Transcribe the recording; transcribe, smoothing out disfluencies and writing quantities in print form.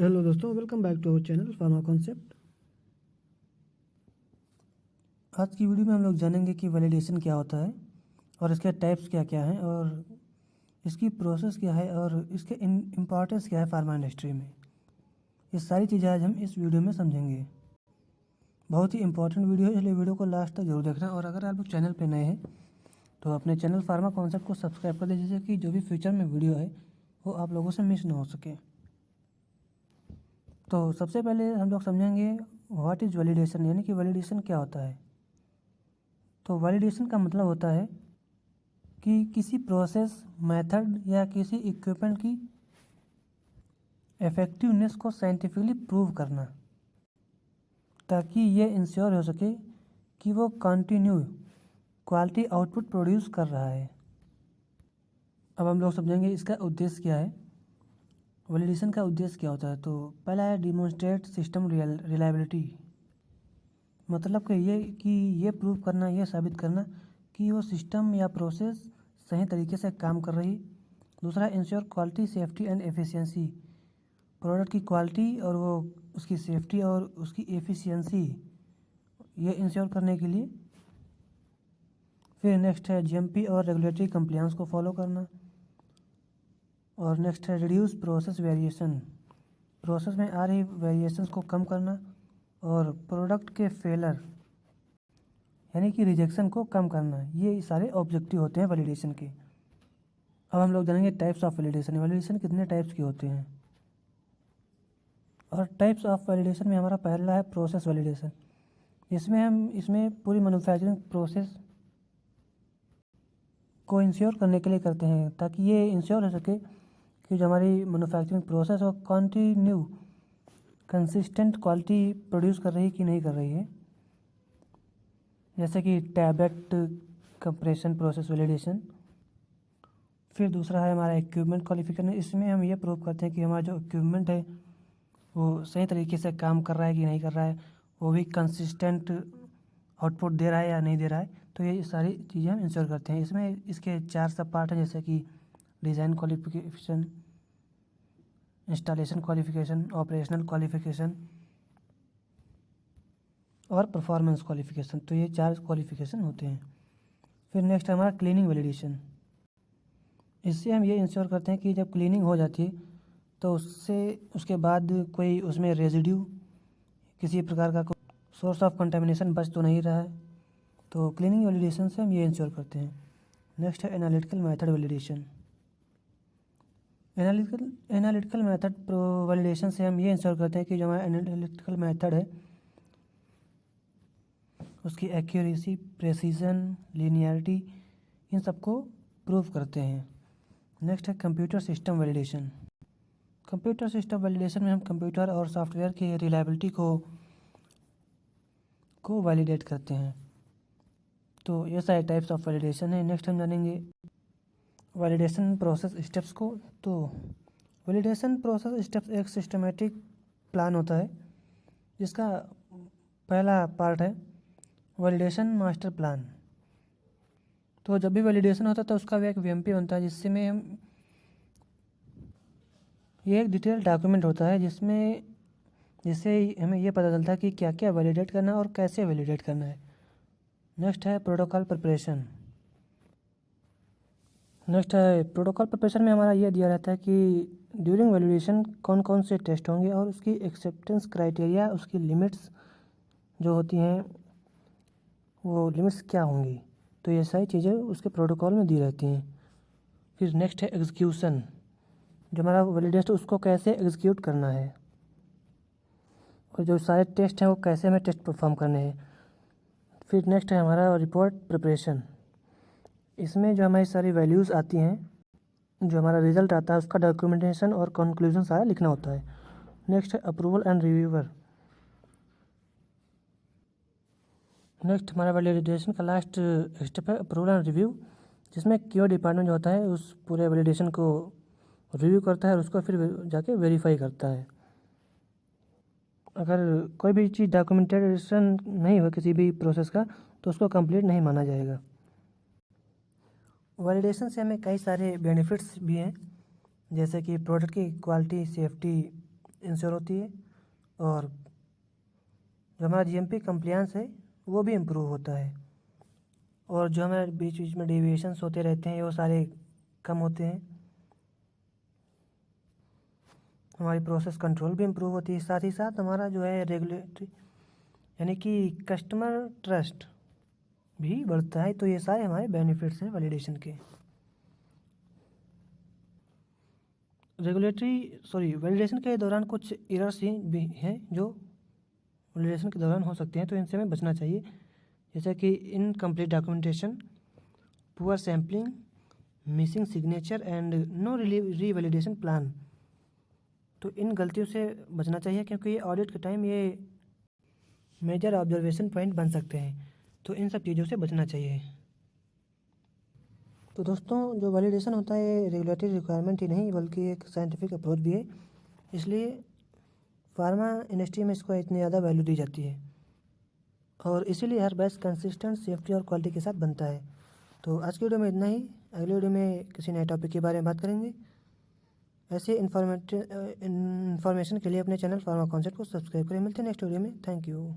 Hello दोस्तों, welcome back to our channel pharma concept. आज की वीडियो में हम लोग जानेंगे कि वैलिडेशन क्या होता है और इसके टाइप्स क्या क्या हैं और इसकी प्रोसेस क्या है और इसके इम्पोर्टेंस क्या है फार्मा इंडस्ट्री में। ये सारी चीज़ें आज हम इस वीडियो में समझेंगे। बहुत ही इंपॉर्टेंट वीडियो है, इसलिए वीडियो को लास्ट तक जरूर देखना। और अगर आप लोग चैनल पर नए हैं तो अपने चैनल फार्मा कॉन्सेप्ट को सब्सक्राइब कर दें, जिससे कि जो भी फ्यूचर में वीडियो है वो आप लोगों से मिस ना हो सके। तो सबसे पहले हम लोग समझेंगे व्हाट इज़ वैलिडेशन, यानी कि वैलिडेशन क्या होता है। तो वैलिडेशन का मतलब होता है कि किसी प्रोसेस, मेथड या किसी इक्विपमेंट की इफ़ेक्टिवनेस को साइंटिफिकली प्रूव करना, ताकि ये इंश्योर हो सके कि वो कंटिन्यू क्वालिटी आउटपुट प्रोड्यूस कर रहा है। अब हम लोग समझेंगे इसका उद्देश्य क्या है, वैलिडेशन का उद्देश्य क्या होता है। तो पहला है डिमॉन्स्ट्रेट सिस्टम रिलायबिलिटी, मतलब कि ये प्रूव करना, ये साबित करना कि वो सिस्टम या प्रोसेस सही तरीके से काम कर रही। दूसरा, ensure quality, safety and efficiency, product की क्वालिटी और वो उसकी सेफ्टी और उसकी एफिशिएंसी ये इंश्योर करने के लिए। फिर नेक्स्ट है जीएमपी और रेगुलेटरी कंप्लायंस को फॉलो करना। और नेक्स्ट है रिड्यूस प्रोसेस वेरिएशन, प्रोसेस में आ रही वेरिएशंस को कम करना। और प्रोडक्ट के फेलर यानी कि रिजेक्शन को कम करना। ये सारे ऑब्जेक्टिव होते हैं वैलिडेशन के। अब हम लोग जानेंगे टाइप्स ऑफ वैलिडेशन। वैलिडेशन कितने टाइप्स के होते हैं। और टाइप्स ऑफ वैलिडेशन में हमारा पहला है प्रोसेस वैलिडेशन। इसमें पूरी मैन्युफैक्चरिंग प्रोसेस को इंश्योर करने के लिए करते हैं, ताकि ये इंश्योर हो सके कि जो हमारी मैन्युफैक्चरिंग प्रोसेस वो कंटिन्यू कंसिस्टेंट क्वालिटी प्रोड्यूस कर रही कि नहीं कर रही है। जैसे कि टैबलेट कंप्रेशन प्रोसेस वैलिडेशन। फिर दूसरा है हमारा इक्विपमेंट क्वालिफिकेशन। इसमें हम ये प्रूव करते हैं कि हमारा जो इक्विपमेंट है वो सही तरीके से काम कर रहा है कि नहीं कर रहा है, वो भी कंसिस्टेंट आउटपुट दे रहा है या नहीं दे रहा है। तो ये सारी चीज़ें हम इंश्योर करते हैं। इसमें इसके 4 सब पार्ट हैं, जैसे कि design qualification, installation qualification, operational qualification और परफॉर्मेंस क्वालिफिकेशन। तो ये 4 क्वालिफिकेशन होते हैं। फिर नेक्स्ट है हमारा क्लीनिंग वैलिडेशन। इससे हम ये इंश्योर करते हैं कि जब क्लीनिंग हो जाती है तो उसके बाद कोई उसमें रेजिड्यू, किसी प्रकार का सोर्स ऑफ कंटेमिनेशन बच तो नहीं रहा है। तो क्लीनिंग वैलिडेशन से हम ये इंश्योर करते हैं। नेक्स्ट है analytical method validation. Analytical method validation से हम ये इंश्योर करते हैं कि जो हमारा एनालिटिकल मेथड है उसकी एक्यूरेसी, प्रेसिजन, लीनियरिटी, इन सबको प्रूव करते हैं। नेक्स्ट है computer system validation. Computer system validation में हम कंप्यूटर और सॉफ्टवेयर की रिलायबिलिटी को वैलिडेट करते हैं। तो ये सारे टाइप्स ऑफ वैलिडेशन है। नेक्स्ट हम जानेंगे वैलिडेशन प्रोसेस स्टेप्स को। तो वैलिडेशन प्रोसेस स्टेप्स एक सिस्टमेटिक प्लान होता है, जिसका पहला पार्ट है वैलिडेशन मास्टर प्लान। तो जब भी वैलिडेशन होता है तो उसका एक वीएमपी बनता है, ये एक डिटेल डॉक्यूमेंट होता है जिससे हमें ये पता चलता है कि क्या क्या वैलिडेट करना है और कैसे वैलिडेट करना है। नेक्स्ट है प्रोटोकॉल प्रिपरेशन। नेक्स्ट है प्रोटोकॉल प्रिपरेशन में हमारा ये दिया रहता है कि ड्यूरिंग वैलिडेशन कौन कौन से टेस्ट होंगे और उसकी एक्सेप्टेंस क्राइटेरिया, उसकी लिमिट्स जो होती हैं वो लिमिट्स क्या होंगी। तो ये सारी चीज़ें उसके प्रोटोकॉल में दी रहती हैं। फिर नेक्स्ट है एग्जीक्यूशन, जो हमारा वैलिडेशन उसको कैसे एग्जीक्यूट करना है और जो सारे टेस्ट हैं वो कैसे हमें टेस्ट परफॉर्म करने हैं। फिर नेक्स्ट है हमारा रिपोर्ट प्रिपरेशन। इसमें जो हमारी सारी वैल्यूज़ आती हैं, जो हमारा रिजल्ट आता है उसका डॉक्यूमेंटेशन और कंक्लूजन सारा लिखना होता है। नेक्स्ट है अप्रूवल एंड रिव्यूअर। नेक्स्ट हमारा वैलिडेशन का लास्ट स्टेप है अप्रूवल एंड रिव्यू, जिसमें क्यूओ डिपार्टमेंट जो होता है उस पूरे वैलिडेशन को रिव्यू करता है और उसको फिर जाके वेरीफाई करता है। अगर कोई भी चीज़ डॉक्यूमेंटेशन नहीं हो किसी भी प्रोसेस का तो उसको कंप्लीट नहीं माना जाएगा। वैलिडेशन से हमें कई सारे बेनिफिट्स भी हैं, जैसे कि प्रोडक्ट की क्वालिटी, सेफ्टी, इंश्योर होती है और जो हमारा जीएमपी कंप्लायंस है वो भी इम्प्रूव होता है और जो हमारे बीच बीच में डेविएशंस होते रहते हैं वो सारे कम होते हैं। हमारी प्रोसेस कंट्रोल भी इम्प्रूव होती है, साथ ही साथ हमारा जो है रेगुलेटरी यानी कि कस्टमर ट्रस्ट भी बढ़ता है। तो ये सारे हमारे बेनिफिट्स हैं वैलिडेशन के। वैलिडेशन के दौरान कुछ एरर्स भी हैं जो वैलिडेशन के दौरान हो सकते हैं, तो इनसे हमें बचना चाहिए, जैसे कि incomplete documentation, poor sampling, missing signature and no revalidation plan. तो इन गलतियों से बचना चाहिए क्योंकि ये ऑडिट के टाइम ये मेजर ऑब्जर्वेशन पॉइंट बन सकते हैं, तो इन सब चीज़ों से बचना चाहिए। तो दोस्तों, जो वैलिडेशन होता है ये रेगुलेटरी रिक्वायरमेंट ही नहीं बल्कि एक साइंटिफिक अप्रोच भी है, इसलिए फार्मा इंडस्ट्री में इसको इतनी ज़्यादा वैल्यू दी जाती है और इसीलिए हर बैच कंसिस्टेंट, सेफ्टी और क्वालिटी के साथ बनता है। तो आज की वीडियो में इतना ही। अगले वीडियो में किसी नए टॉपिक के बारे में बात करेंगे। ऐसे इन्फॉर्मेशन के लिए अपने चैनल फार्मा कॉन्सेप्ट को सब्सक्राइब करें। मिलते हैं नेक्स्ट वीडियो में। Thank you.